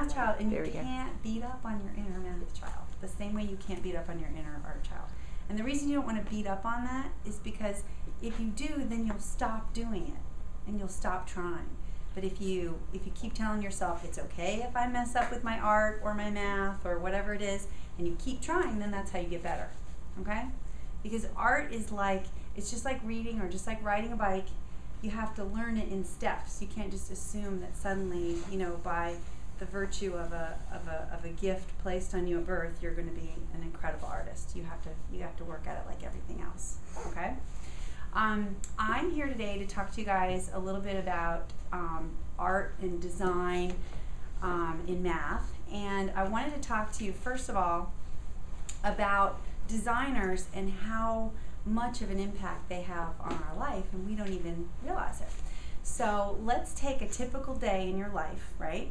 math child, and you can't beat up on your inner math child the same way you can't beat up on your inner art child. And the reason you don't want to beat up on that is because if you do, then you'll stop doing it and you'll stop trying. But if you keep telling yourself it's okay if I mess up with my art or my math or whatever it is, and you keep trying, then that's how you get better. Okay? Because art is like, it's just like reading or just like riding a bike. You have to learn it in steps. You can't just assume that suddenly, you know, by the virtue of a gift placed on you at birth, you're going to be an incredible artist. You have to work at it like everything else. Okay? I'm here today to talk to you guys a little bit about art and design in math, and I wanted to talk to you first of all about designers and how much of an impact they have on our life, and we don't even realize it. So let's take a typical day in your life, right?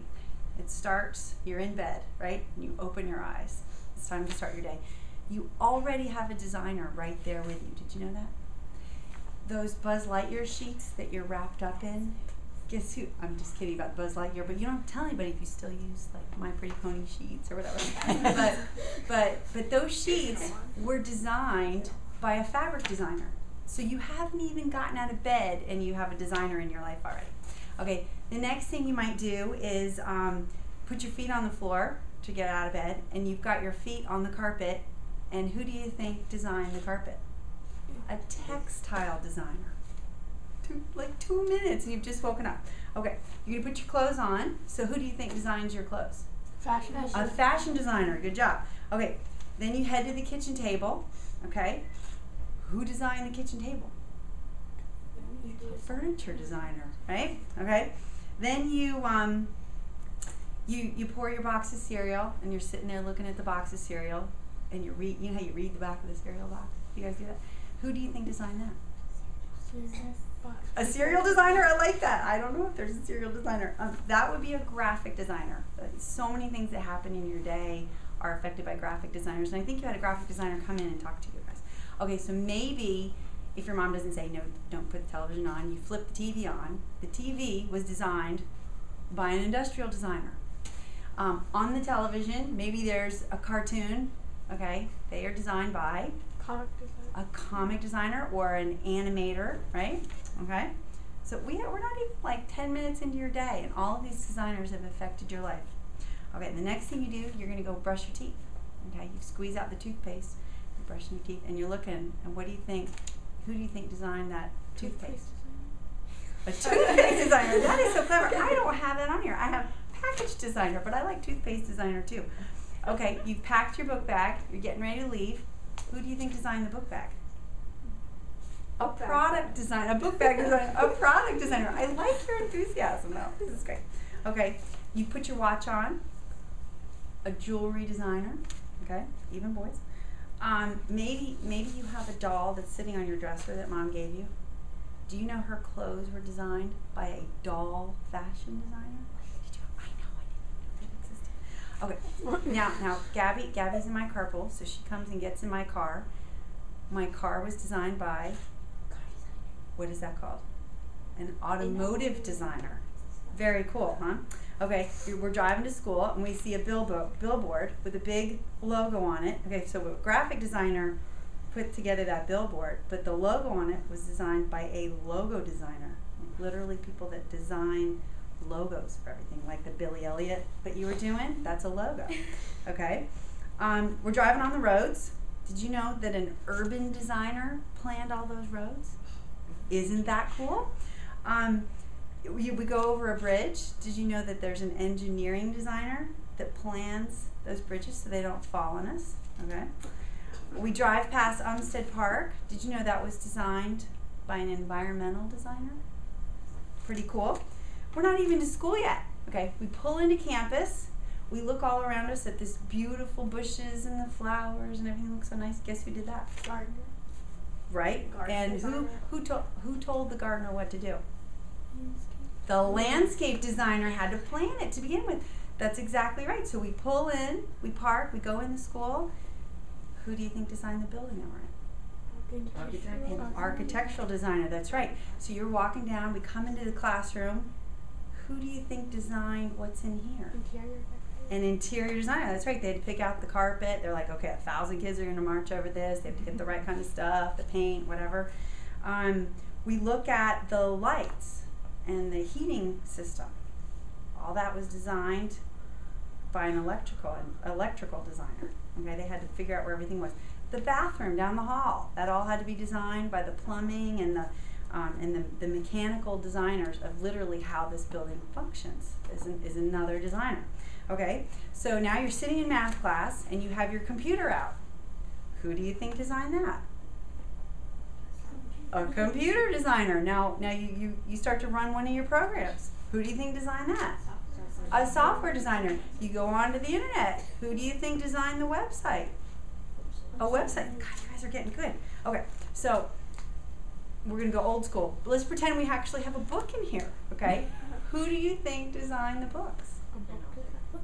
It starts, you're in bed, right? You open your eyes. It's time to start your day. You already have a designer right there with you. Did you know that? Those Buzz Lightyear sheets that you're wrapped up in, guess who? I'm just kidding about Buzz Lightyear, but you don't have to tell anybody if you still use like My Pretty Pony sheets or whatever. but those sheets were designed by a fabric designer. So you haven't even gotten out of bed and you have a designer in your life already. Okay, the next thing you might do is put your feet on the floor to get out of bed, and you've got your feet on the carpet, and who do you think designed the carpet? A textile designer. Like 2 minutes and you've just woken up. Okay, you're gonna put your clothes on. So who do you think designs your clothes? Fashion. A fashion designer, good job. Okay, then you head to the kitchen table, okay? Who designed the kitchen table? A furniture designer, right? Okay, then you pour your box of cereal and you're sitting there looking at the box of cereal and you know how you read the back of the cereal box? You guys do that? Who do you think designed that? A cereal designer? I like that. I don't know if there's a cereal designer. That would be a graphic designer. So many things that happen in your day are affected by graphic designers, and I think you had a graphic designer come in and talk to you guys. Okay, so maybe if your mom doesn't say, no, don't put the television on, you flip the TV on. The TV was designed by an industrial designer. On the television, maybe there's a cartoon, okay? They are designed by a comic designer or an animator, right? Okay, so we're not even like 10 minutes into your day, and all of these designers have affected your life. Okay, the next thing you do, you're going to go brush your teeth. Okay, you squeeze out the toothpaste, you're brushing your teeth, and you're looking, and what do you think? Who do you think designed that toothpaste? A toothpaste designer. That is so clever. I don't have that on here. I have package designer, but I like toothpaste designer too. Okay, you've packed your book bag, you're getting ready to leave. Who do you think designed the book bag? A product designer, a book bag designer, a product designer. I like your enthusiasm though. This is great. Okay, you put your watch on. A jewelry designer. Okay, even boys. Maybe you have a doll that's sitting on your dresser that mom gave you. Do you know her clothes were designed by a doll fashion designer? Did you? I know, I didn't know that existed. Okay, now Gabby's in my carpool, so she comes and gets in my car. My car was designed by, what is that called? An automotive designer. Very cool, huh? Okay, we're driving to school and we see a billboard with a big logo on it. Okay, so a graphic designer put together that billboard, but the logo on it was designed by a logo designer. Literally people that design logos for everything, like the Billy Elliot that you were doing, that's a logo. Okay, we're driving on the roads. Did you know that an urban designer planned all those roads? Isn't that cool? We go over a bridge. Did you know that there's an engineering designer that plans those bridges so they don't fall on us? Okay. We drive past Umstead Park. Did you know that was designed by an environmental designer? Pretty cool. We're not even to school yet. Okay, we pull into campus. We look all around us at this beautiful bushes and the flowers and everything looks so nice. Guess who did that? Gardener. Right? Garden and designer. who told the gardener what to do? The landscape designer had to plan it to begin with. That's exactly right. So we pull in, we park, we go into school. Who do you think designed the building that we're in? An architectural designer, that's right. So you're walking down, we come into the classroom. who do you think designed what's in here? Interior decorator. An interior designer, that's right. They had to pick out the carpet. They're like, okay, 1,000 kids are going to march over this. They have to get the right kind of stuff, the paint, whatever. We look at the lights and the heating system. All that was designed by an electrical designer. Okay, they had to figure out where everything was. The bathroom down the hall, that all had to be designed by the plumbing and the mechanical designers of literally how this building functions is another designer. Okay, so now you're sitting in math class and you have your computer out. Who do you think designed that? A computer designer. Now you start to run one of your programs. Who do you think designed that? A software designer. You go onto the internet. Who do you think designed the website? A website. God, you guys are getting good. Okay, so we're going to go old school. But let's pretend we actually have a book in here, okay? Who do you think designed the books?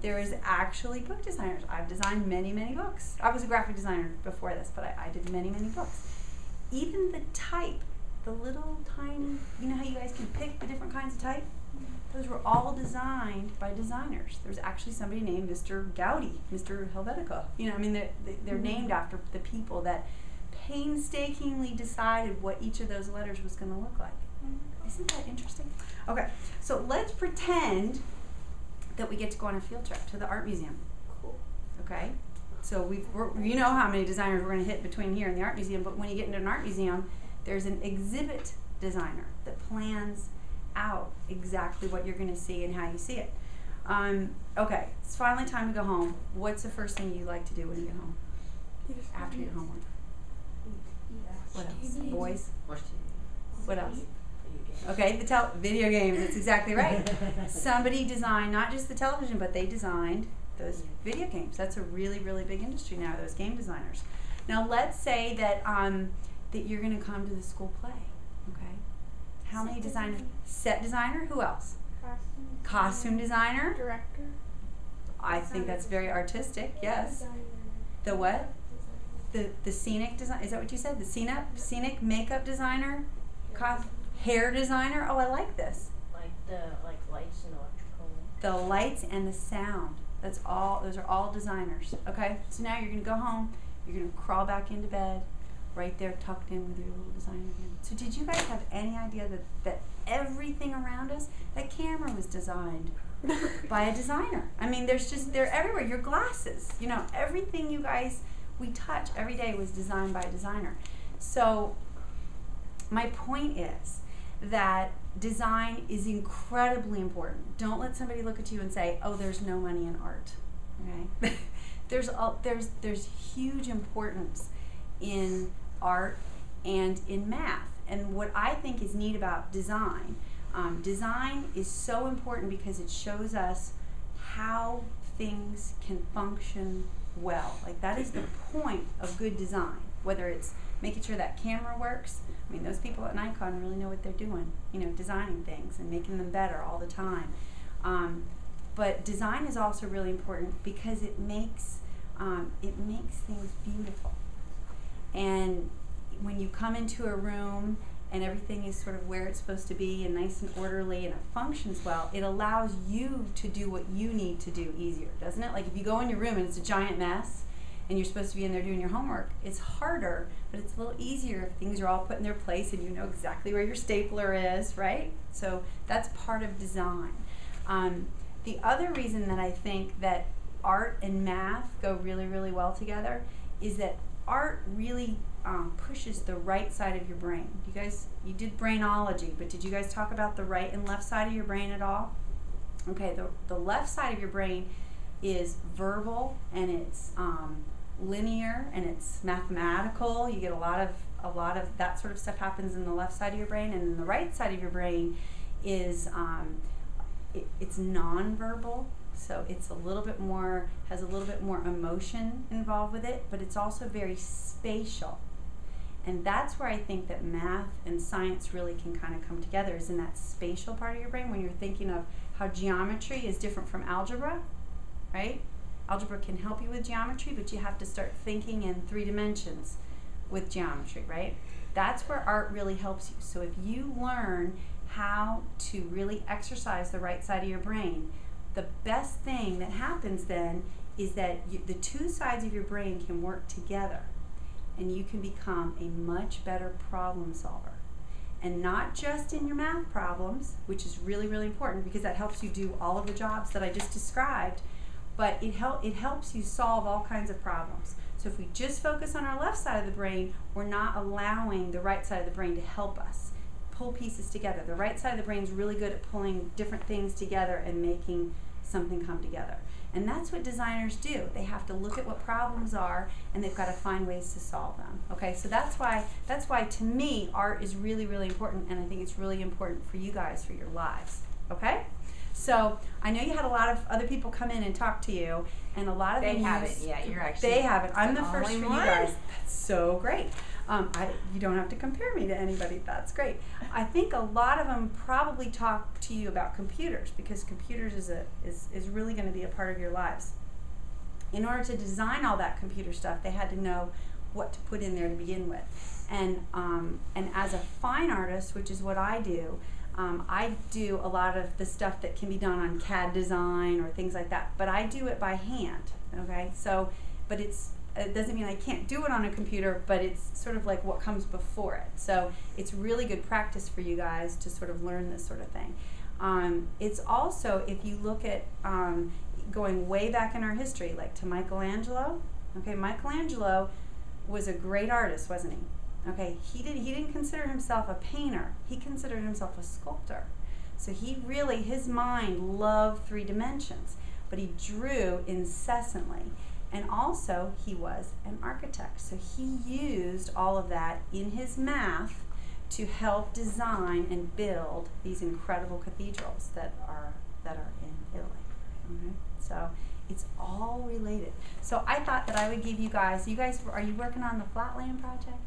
There is actually book designers. I've designed many, many books. I was a graphic designer before this, but I did many, many books. Even the type, the little tiny, you know how you guys can pick the different kinds of type? Those were all designed by designers. There's actually somebody named Mr. Gaudi, Mr. Helvetica. You know, I mean, they're named after the people that painstakingly decided what each of those letters was going to look like. Isn't that interesting? Okay, so let's pretend that we get to go on a field trip to the art museum. Cool. Okay, so you know how many designers we're going to hit between here and the art museum, but when you get into an art museum, there's an exhibit designer that plans out exactly what you're going to see and how you see it. Okay, it's finally time to go home. What's the first thing you like to do when you get home? After your homework? What else? Boys? What else? Okay, video games. That's exactly right. Somebody designed not just the television, but they designed those video games. That's a really, really big industry now, those game designers. Now let's say that that you're going to come to the school play. Okay, how many designers? Set designer. Who else? Costume designer. Director. I think that's very artistic. Yes. The what? The scenic design. Is that what you said? The scenic makeup designer. Hair designer. Oh, I like this. Like the lights and electrical. The lights and the sound. That's all. Those are all designers. Okay. So now you're gonna go home. You're gonna crawl back into bed, right there tucked in with your little designer again. So did you guys have any idea that everything around us, that camera was designed by a designer? I mean, they're everywhere. Your glasses, you know, everything you guys we touch every day was designed by a designer. So my point is that design is incredibly important. Don't let somebody look at you and say, "Oh, there's no money in art." Okay? there's huge importance in art and in math. And what I think is neat about design, design is so important because it shows us how things can function well. Like that is the point of good design, whether it's making sure that camera works. I mean, those people at Nikon really know what they're doing, you know, designing things and making them better all the time. But design is also really important because it makes things beautiful. And when you come into a room and everything is sort of where it's supposed to be and nice and orderly and it functions well, it allows you to do what you need to do easier, doesn't it? Like if you go in your room and it's a giant mess and you're supposed to be in there doing your homework, it's harder, but it's a little easier if things are all put in their place and you know exactly where your stapler is, right? So that's part of design. The other reason that I think that art and math go really, really well together is that art really pushes the right side of your brain. You did brainology, but did you guys talk about the right and left side of your brain at all? Okay, the left side of your brain is verbal and it's linear and it's mathematical. You get a lot of that sort of stuff happens in the left side of your brain, and then the right side of your brain is it's nonverbal. So it's has a little bit more emotion involved with it, but it's also very spatial. And that's where I think that math and science really can kind of come together, is in that spatial part of your brain when you're thinking of how geometry is different from algebra, right? Algebra can help you with geometry, but you have to start thinking in 3 dimensions with geometry, right? That's where art really helps you. So if you learn how to really exercise the right side of your brain, the best thing that happens then is that the two sides of your brain can work together, and you can become a much better problem solver. And not just in your math problems, which is really, really important because that helps you do all of the jobs that I just described, but it helps you solve all kinds of problems. So if we just focus on our left side of the brain, we're not allowing the right side of the brain to help us pull pieces together. The right side of the brain is really good at pulling different things together and making something come together. And that's what designers do. They have to look at what problems are, and they've got to find ways to solve them. Okay, so that's why to me art is really, really important, and I think it's really important for you guys, for your lives. Okay? So I know you had a lot of other people come in and talk to you, and a lot of them haven't. Yeah, you're actually. They haven't. I'm the first for you one. guys. That's so great. You don't have to compare me to anybody. That's great. I think a lot of them probably talk to you about computers because computers is really going to be a part of your lives. In order to design all that computer stuff, they had to know what to put in there to begin with. And as a fine artist, which is what I do a lot of the stuff that can be done on CAD design or things like that, but I do it by hand. Okay, so but it doesn't mean I can't do it on a computer, but it's sort of like what comes before it. So it's really good practice for you guys to sort of learn this sort of thing. It's also, if you look at going way back in our history, like to Michelangelo. Okay, Michelangelo was a great artist, wasn't he? Okay, he didn't consider himself a painter. He considered himself a sculptor. So his mind loved 3 dimensions, but he drew incessantly. And also, he was an architect. So he used all of that in his math to help design and build these incredible cathedrals that are in Italy. Okay? So it's all related. So I thought that I would give you guys, are you working on the Flatland project?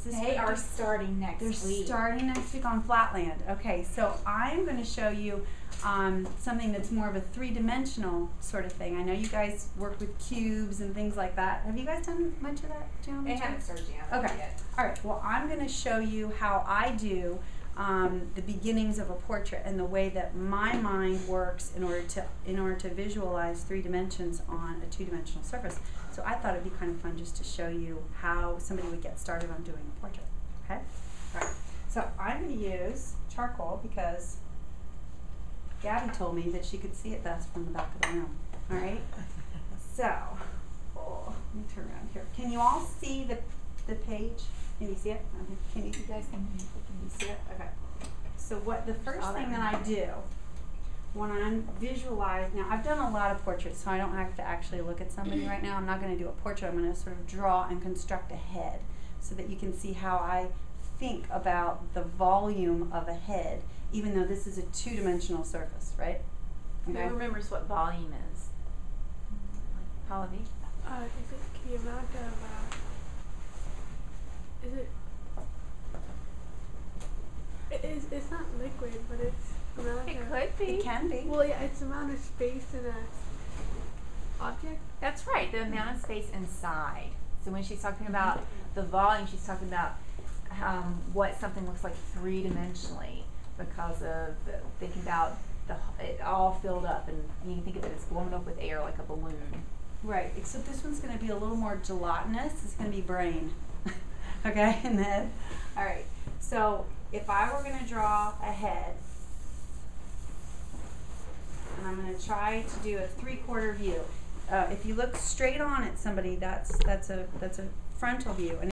They are starting next week. They're starting next week on Flatland. Okay, so I'm going to show you something that's more of a 3-dimensional sort of thing. I know you guys work with cubes and things like that. Have you guys done much of that geometry? They haven't started geometry yet. All right, well, I'm going to show you how I do the beginnings of a portrait and the way that my mind works in order to visualize 3 dimensions on a 2-dimensional surface. So I thought it'd be kind of fun just to show you how somebody would get started on doing a portrait. Okay? All right. So I'm going to use charcoal because Gabby told me that she could see it best from the back of the room. All right? So, let me turn around here. Can you all see the page? Can you see it? Can you guys can you see it? Okay. So the first thing that I do when I'm visualizing, now I've done a lot of portraits, so I don't have to actually look at somebody right now. I'm not going to do a portrait. I'm going to sort of draw and construct a head so that you can see how I think about the volume of a head, even though this is a 2-dimensional surface, right? Okay. Who remembers what volume is? Pallavi? Is it the amount of, it's not liquid, but it's amount It of, could be. It can be. well, yeah, it's the amount of space in a object. That's right, the amount of space inside. So when she's talking about the volume, she's talking about what something looks like 3-dimensionally because of thinking about it all filled up, and you can think of it as blown up with air like a balloon. Right, except this one's going to be a little more gelatinous. It's going to be brain. Okay, and then, all right. So if I were going to draw a head, and I'm going to try to do a 3/4 view. If you look straight on at somebody, that's a frontal view. And